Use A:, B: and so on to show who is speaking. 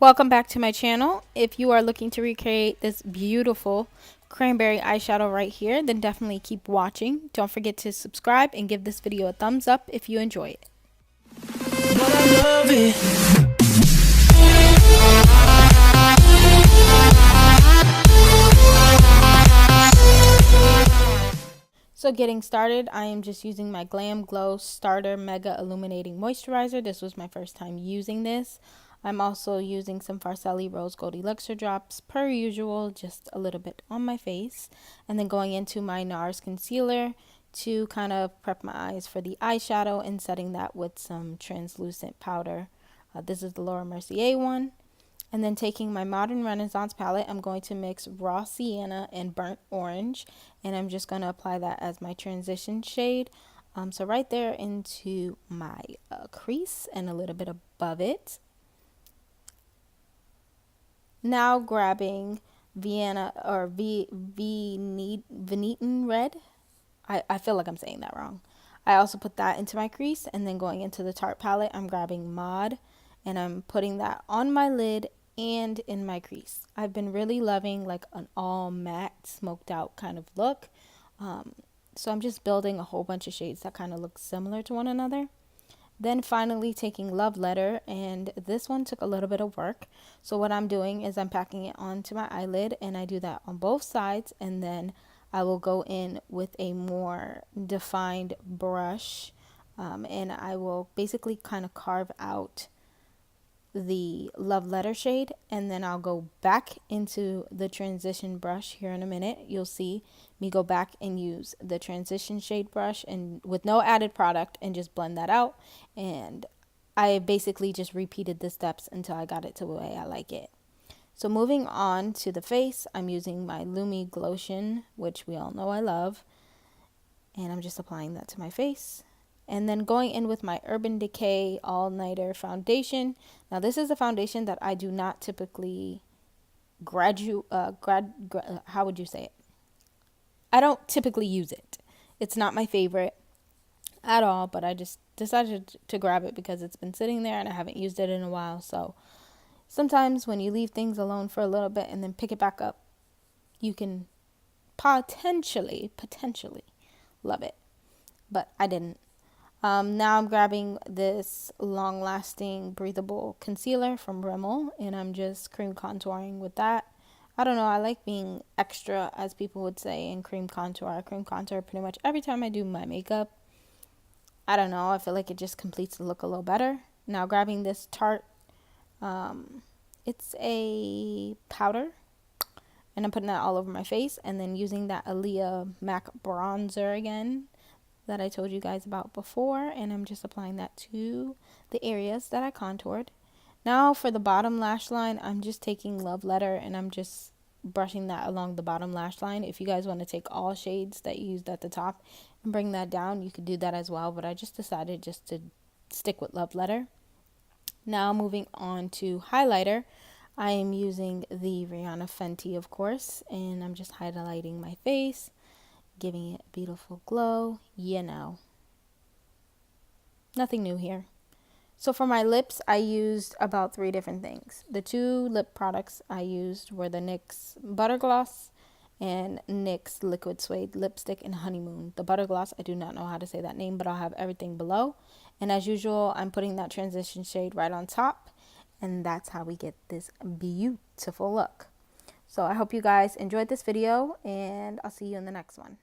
A: Welcome back to my channel. If you are looking to recreate this beautiful cranberry eyeshadow right here, then definitely keep watching. Don't forget to subscribe and give this video a thumbs up if you enjoy it. But I love it. So getting started, I am just using my GLAMGLOW Starter Mega Illuminating Moisturizer. This was my first time using this. I'm also using some FARSALI Rose Gold Elixir drops per usual, just a little bit on my face. And then going into my NARS concealer to kind of prep my eyes for the eyeshadow and setting that with some translucent powder. This is the Laura Mercier one. And then taking my Modern Renaissance palette, I'm going to mix Raw Sienna and Burnt Orange. And I'm just going to apply that as my transition shade. So right there into my crease and a little bit above it. Now grabbing Venetian Red. I feel like I'm saying that wrong. I also put that into my crease, and then going into the Tarte palette, I'm grabbing Mod, and I'm putting that on my lid and in my crease. I've been really loving like an all matte smoked out kind of look. So I'm just building a whole bunch of shades that kind of look similar to one another. Then finally taking Love Letter, and this one took a little bit of work. So what I'm doing is I'm packing it onto my eyelid, and I do that on both sides, and then I will go in with a more defined brush, and I will basically kind of carve out the Love Letter shade, and then I'll go back into the transition brush here in a minute. You'll see me go back and use the transition shade brush and with no added product and just blend that out. And I basically just repeated the steps until I got it to the way I like it. So moving on to the face, I'm using my LUMI GLOWTION, which we all know I love, and I'm just applying that to my face. And then going in with my Urban Decay All Nighter foundation. Now this is a foundation that I do not typically how would you say it? I don't typically use it. It's not my favorite at all, but I just decided to grab it because it's been sitting there and I haven't used it in a while. So sometimes when you leave things alone for a little bit and then pick it back up, you can potentially love it. But I didn't. Now I'm grabbing this long-lasting breathable concealer from Rimmel, and I'm just cream contouring with that. I don't know, I like being extra, as people would say, in cream contour. I cream contour pretty much every time I do my makeup. I don't know, I feel like it just completes the look a little better. Now grabbing this Tarte, it's a powder, and I'm putting that all over my face, and then using that AAALIYAH MAC bronzer again that I told you guys about before, and I'm just applying that to the areas that I contoured. Now for the bottom lash line, I'm just taking Love Letter and I'm just brushing that along the bottom lash line. If you guys want to take all shades that you used at the top and bring that down, you could do that as well, but I just decided just to stick with Love Letter. Now moving on to highlighter, I am using the Rihanna Fenty, of course, and I'm just highlighting my face, giving it a beautiful glow. You know, nothing new here. So for my lips, I used about 3 different things. The 2 lip products I used were the NYX Butter Gloss and NYX Liquid Suede Lipstick in Honeymoon. The Butter Gloss, I do not know how to say that name, but I'll have everything below. And as usual, I'm putting that transition shade right on top, and that's how we get this beautiful look. So I hope you guys enjoyed this video, and I'll see you in the next one.